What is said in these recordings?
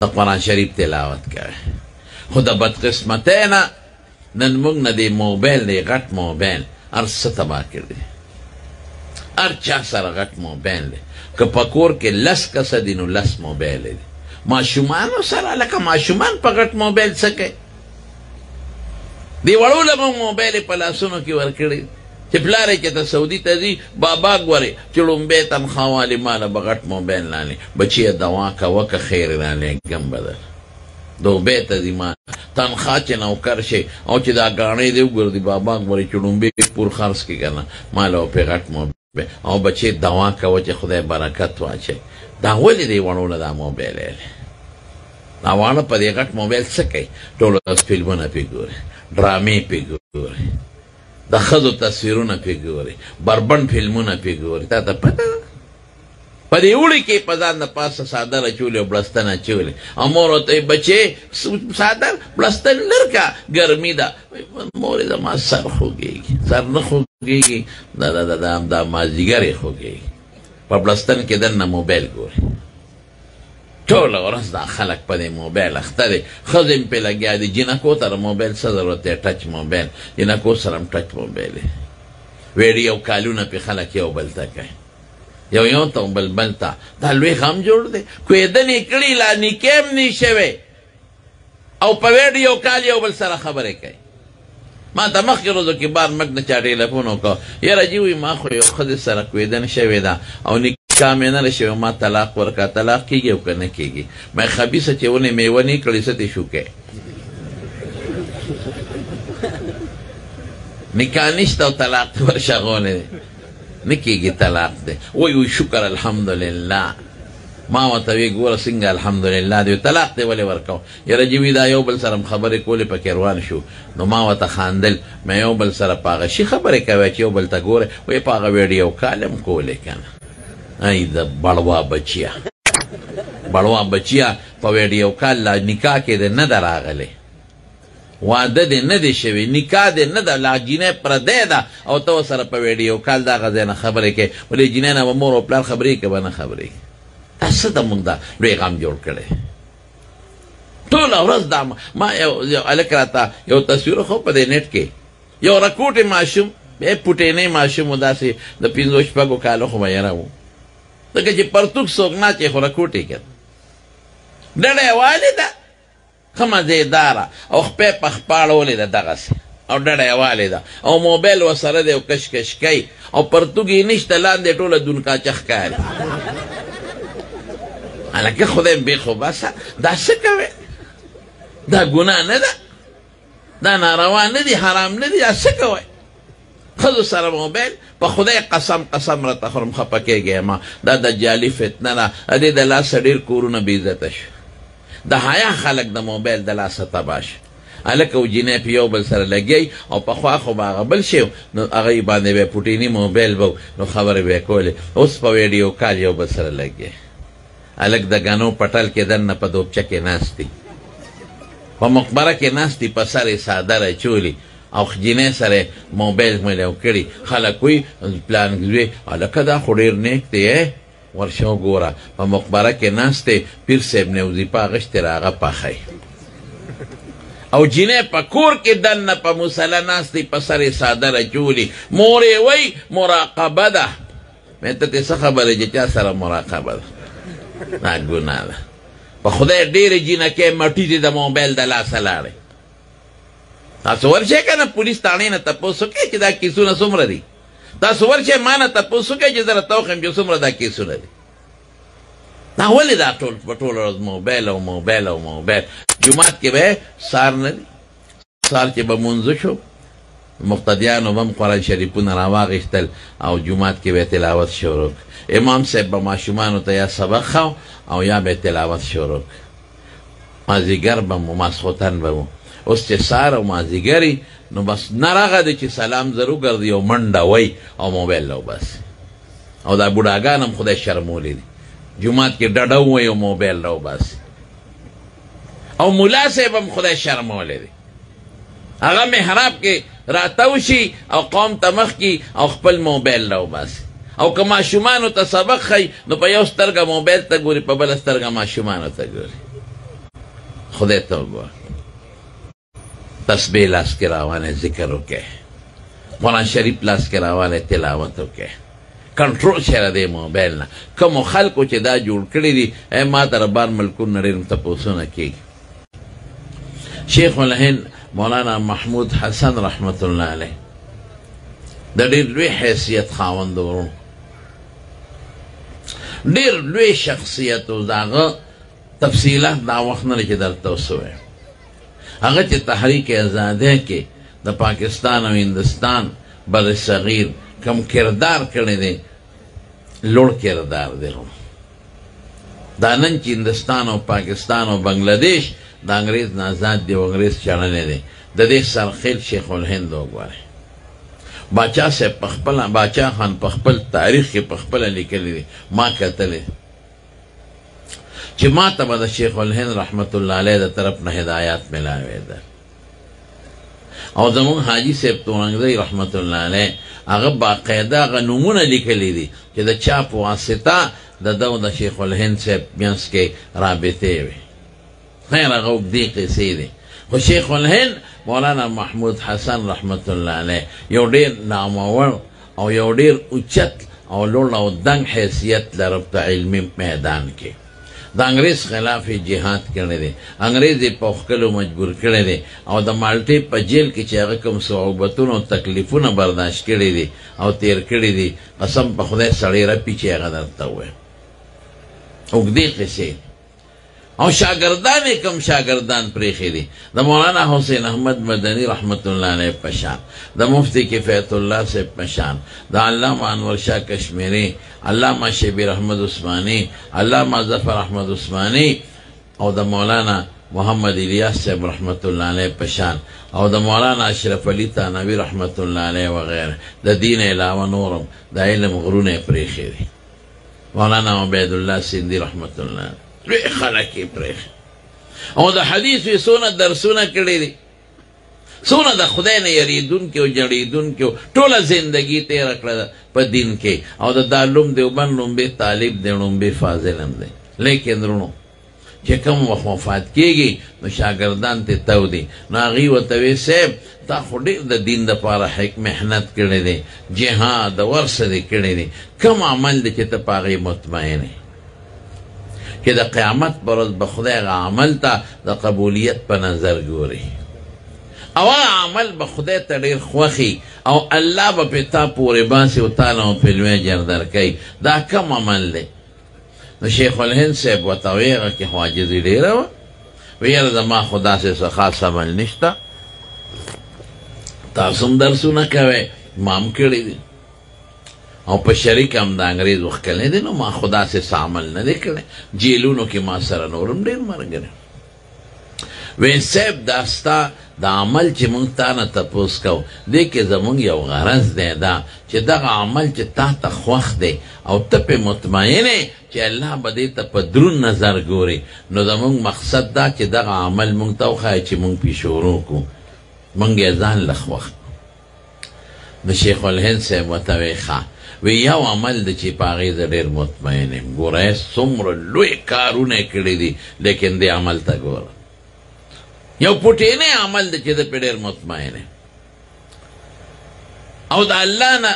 د قرآن شریف تلاوت کوي. خو د بدقسمتۍ نه نن موږ نه دی موبایل دی غټ موبایل هر څه تباه کړي. هر چا سره غټ موبایل دی. که په کور کې 10 کسه دي نو 10 موبایل دی. ماشومانو سره لکه ماشومان په غټ موبایل څه کوي؟ دی وړو لږ موبایل یې په لاسونو کې ورکړي چې پلار یې چې ته سعودي ته ځي بابا ګورې چې لومبۍ تنخوا والې ماله به غټ موبایل رانې بچیه دوا کوه که خیر رانېږم به در دوبۍ ته ځي ما تنخوا چې نوکر شي او چې دا ګاڼې دی وګورې بابا ګورې چې لومبۍ پور خرڅ کړي که نه ماله به پرې غټ موبایل او بچې دوا کوه چې خدای برکت واچوي. دا ولې دی وړو له دا موبایل یې دا واړه په دې غټ موبایل څه کوي؟ ټول فلمونه پرې ګوري، ډرامې پرې ګوري، د ښځو تصویرونه پرې ګوري، بربند فلمونه پرې ګوري. تا ته پته ده په دې اوړي کې په ځان د پاسه څادر اچولې او بړستن اچولې او مور ورته وایي بچې څادر بړستن لر که ګرمي ده. مور یې زما سر خوږېږي. سر نه خوږېږي دا مازدیګر یې خوږېږي. په بړستن کې دننه موبایل ګوري. ټوله ورځ دا خلک په دې موبایل اخته دی. ښځې هم پرې لګیا دي. جینکو سره موبایل څه ضرورت دی؟ ټچ موبایل. جینکو سره هم ټچ موبایل دی. ویډیو کالونه پرې خلک یو بل ته کوي، یو ته بل بل ته. دا لوی غم جوړ دی. کوېدنې کړي لا نکاح هم نه شوی او په ویډیو کال یو بل سره خبرې کوي. ما ته مخکې ورځو کې بار مګ نه چا ټېلیفون وکړ یاره جي وایي ما خو یو ښځې سره کوېدنه شوې ده او نکاح مې نه شوی ما طلاق ورکړه. طلاق کېږي او که نه کېږي؟ ما خبیثه چې ونې میوه نه کړې څه دې شو کوې؟ نکاح نشته او طلاق ته ورشغولی دی. نه کېږي طلاق دی. وایي شکر الحمدلله. ما ورته وی ګوره څنګه الحمدلله دی طلاق دی ولې ورکو؟ یاره جوي دا یو بل سره خبرې کولې پکې روان شو. نو ما ورته خاندل ما یو بل سره په هغه شي خبرې کوی چې یو بل ته ګورې وایي په هغه ویډیو کال هم کولې که نه. ای د بړوا بچیا بړوا بچیا په ویډیو کال لا نکاح کې دی نه ده راغلی، واده دی نه دی شوی، نکاح دی نه ده، لا جینۍ پردی ده او ته ورسره په ویډیو کال دغه ځای نه خبرې کوې. ولې جینۍ نه به مور او پلار خبرې کوي به نه خبرې کوي. دا څه د موږ دا لوی غم جوړ کړی. ټوله ورځ دا ما یو هلک راته یو تصویر خو په دې نیټ کې یو رکوټې ماشوم پوټینی ماشوم و داسې د 5-6 کالو خو به یره و ځکه چې پرتوګ څوک نه چې خو رکوټې کړ. ډډه یې والې ده ښه مزېداره او خپې په خپه اړولې ده دغسې او ډډه یې والې ده او موبایل ورسره دی او کش کش کوي او پرتوګ یې نشته لاندې ټوله دونکاچه ښکاري. هلکه خدای بې خو بسه دا څه کوې؟ دا ګناه نه ده؟ دا ناروا نه دي؟ حرام نه دي؟ دا څه کوئ؟ ښځو سره موبایل په خدای قسم قسم راته خورم خفه کېږی ما دا دجالي فتنه ده. د دې د لاسه ډېر کورونه بې عزته شو. د حیا خلک د موبایل د لاسه تباه شو. هلک او جینۍ په یو بل سره لګی او پخوا خو به هغه بل شی نو هغه یې باندې به پوټیني موبایل به نو خبرې به یې کولې. اوس په ویډیو کال یو بل سره لګی. هلک د ګنو پټل کې دننه په دوبچه کې ناست دی، په مقبره کې ناست دی، په سر یې څادر اچولي او جینۍ سره موبایل میلاو کړي. خلک وایي پلان وی هلکه دا خو ډېر نیک دی ورشه وګوره په مقبره کې ناست دی پیر صاحب نه وظیفه اخیستې هغه پخی او جینۍ په کور کې دننه په مصله ناست دی په سر یې څادر اچولي. مور یې وایي مراقبه ده. مې ته ته څه خبره چې چا سره مراقبه ده؟ دا ګناه ده. په خدای ډېرې جینکۍ مټي دي د موبایل د لاسه لاړې. تاسو ورشئ که نه پولیس تاڼې نه تپوس وکړئ چې دا کیسونه څومره دي. تاسو ورشئ ما نه تپوس وکړئ چې زه راته وښیم چې څومره دا کیسونه دي. دا ولې دا ټول په ټوله ورځ موبایل او موبایل او موبایل. جومات کې به سار نه دي. سار چې به مونځ شو مقتدیانو به هم قرآن شریفونه راواغېستل او جومات کې به تلاوت شروع. امام صاحب به ماشومانو ته یا سبق خو او یا به تلاوت شروع. مازدیګر به مو ماسخوتن به مو. اوس چې سار او مازدیګري نو بس نه راغه دی چې سلام زر وګرځي او منډه وی او موبایل له وباسي. او دا بوډاګان هم خدای شرمولی دي جومات کې ډډه ووایي او موبایل له وباسي. او ملا صاحب هم خدای شرمولی دی هغه محراب کې راتاو شي او قوم ته مخ کي او خپل موبایل له وباسي. او که ماشومانو ته سبق ښایي نو په یو سترګه موبایل ته ګوري په بله سترګه ماشومانو ته ګوري. خدای ته وګوره تسبیح لاس کې راواله ذکر وکړه قرآن شریف لاس کې راواله تلاوت وکړه کنټرول شره دی موبایل نه کوم خلکو چې دا جوړ کړی دي ما ته بار ملکونه ډېر تپوسونه کېږي شیخ الهند مولانا محمود حسن رحمت الله علیه د ډېر لوی حیثیت خاوند ورونو ډېر لوی شخصیت و د هغه تفصیلات دا وخت نه چې درته وسویم هغه چې تحریک آزادۍ کې د پاکستان او هندوستان بر صغیر کم کردار کړی دی لوړ کردار دی دا نن چې هندوستان او پاکستان او بنګلادیش د انګریز نه آزاد دی او انګریز چړلی دی د دې سرخیل شیخ الهند وګورئ باچا صاحب پخپله باچا خان په خپل تاریخ کې پخپله لیکلی دی ما کتلی چې ما ته به د شیخ الهند رحمت الله علیه د طرف نه هدایات ملاوېده او زمونږ حاجي صاحب تورنګزی رحمت الله علیه هغه باقاعده هغه نومونه لیکلی دي چې د چا په واسطه د ده او د شیخ الهند صاحب منځ کې رابطې وي خیر هغه اوږدې قصې دي خو شیخ الهند مولانا محمود حسن رحمت الله علیه یو ډېر نامور او یو ډېر اوچت او لوړ او دنګ حیثیت لري په علمي میدان کې د انګریز خلاف جهاد کړی دی انګریز یې په ښکلو مجبور کړی دی او د مالټې په جیل کې چې هغه کوم صعوبتونه او تکلیفونه برداشت کړي دي او تیر کړي دي قسم په خدای سړی رپي چې هغه درته ووایم اوږدې قصې او شاګردان یې کوم شاګردان پرېښي دي د مولانا حسین احمد مدني رحمت الله علیه په شان د مفتی کفایت الله صاحب په شان د علامه انور شاه کشمیری علامه شبیر احمد عثماني علامه ظفر احمد عثماني او د مولانا محمد الیاس صاحب رحمت الله علیه په شان او د مولانا اشرف علي تانوي رحمت الله علیه وغیره د دین علاوه نورم د علم غرونه پرېښي دي مولانا عبید الله سندي رحمت الله لوی خلک یې پرېښي او د حدیث یې څونه درسونه کړي دي څونه د خدای نه یریدونکي او جړېدونکي او ټوله زندګي تېره کړه په دین کې او د دارالعلوم دیوبند لومبې طالب دی لومبې فاضل هم دی لیکن درونو چې کوم وخت وفات کېږي نو شاګردان ترې تو دي نو هغوی ورته وی صاحب تا خو ډېر د دین دپاره محنت کړی دی جهاد ورسه دې کړی دی کوم عمل دی چې ته په هغې مطمئن یې چې د قیامت پر ورځ به خدای هغه عمل ته د قبولیت په نظر ګوري او هغه عمل به خدای ته ډېر خوښي او الله به پې تا پورې باسي او تا نه به پې لوی اجر درکوي دا کم عمل دی نو شیخ الهند صاحب ورته وایي هغه کې خو عاجزي ډېره وه وایي یاره زما خو داسې څه خاص عمل نشته تاسو هم درسونه کوئ ما هم کړي دي او په شریک هم د انګریز وښکلی دی نو ما خو داسې څه عمل نه دی کړی جیلونو کې ما سره نور هم ډېر ملګري وایي صاحب دا ستا د عمل چې موږ تا نه تپوس کوو دې کې زموږ یو غرض دی دا چې دغه عمل چې تا ته خوښ دی او ته پې مطمئن یې چې الله به دې ته په دروند نظر ګوري نو زموږ مقصد دا چې دغه عمل موږ ته وښایه چې موږ پې شروع کړو موږ یې ځان له خوښ نو شیخ الهند صاحب ورته وایي ښه وی یو عمل دی چې په هغې زه ډېر مطمئن یم ګوره څومره لوی کارونه یې کړي دي لیکن دې عمل ته ګوره یو پټینی عمل دی چې زه پې ډېر مطمئن یم او د الله نه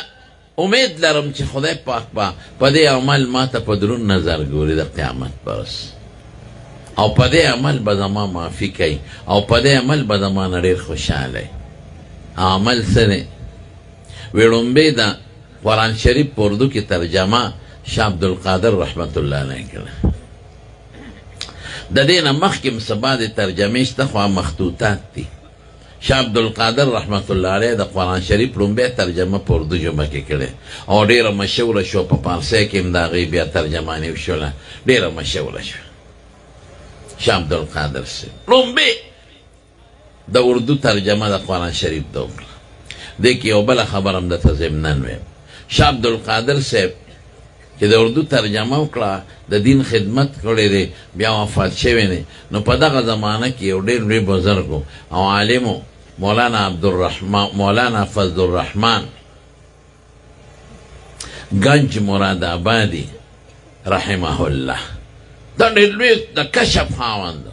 امید لرم چې خدای پاک به په دې عمل ما ته په دروند نظر ګوري د قیامت په ورځ او په دې عمل به زما معافي کوي او په دې عمل به زما نه ډېر خوشحاله عمل څه دی وی لومبې د قرآن شریف په اردو کې ترجمه شاه عبدالقادر رحمت الله علیه کړه د دې نه مخکې هم څه بعضې ترجمې شته خو مخطوطات دي شاه عبدالقادر رحمت الله علیه د قرآن شریف لومبۍ ترجمه په اردو ژبه کې کړې او ډېره مشهوره شوه په پارسی کې هم د هغې بیا ترجماني وشوله ډېره مشهوره شوه شاه عبدالقادر صاحب لومبۍ د اردو ترجمه د قرآن شریف ده وکړه دې کې یو بله خبره هم درته ضمناً ویم شاه عبدالقادر صاحب چې د اردو ترجمه وکړه د دین خدمت کړی دی بیا وفات شوی دی نو په دغه زمانه کې یو ډېر لوی بزرګ او عالم مولانا فضل الرحمن گنج مراد آبادی رحمه الله دا ډېر لوی د کشف خاوند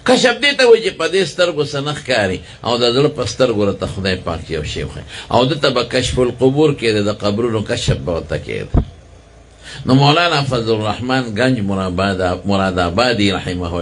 کشف دې ته وایي چې په دې سترګو څه نه ښکاري او د زړه په سترګو راته خدای پاک یو شی وښیي او دته به کشف القبور کېده د قبرونو کشف به ورته کېده. نو مولانا فضل الرحمن گنج مراد آبادی رحمه الله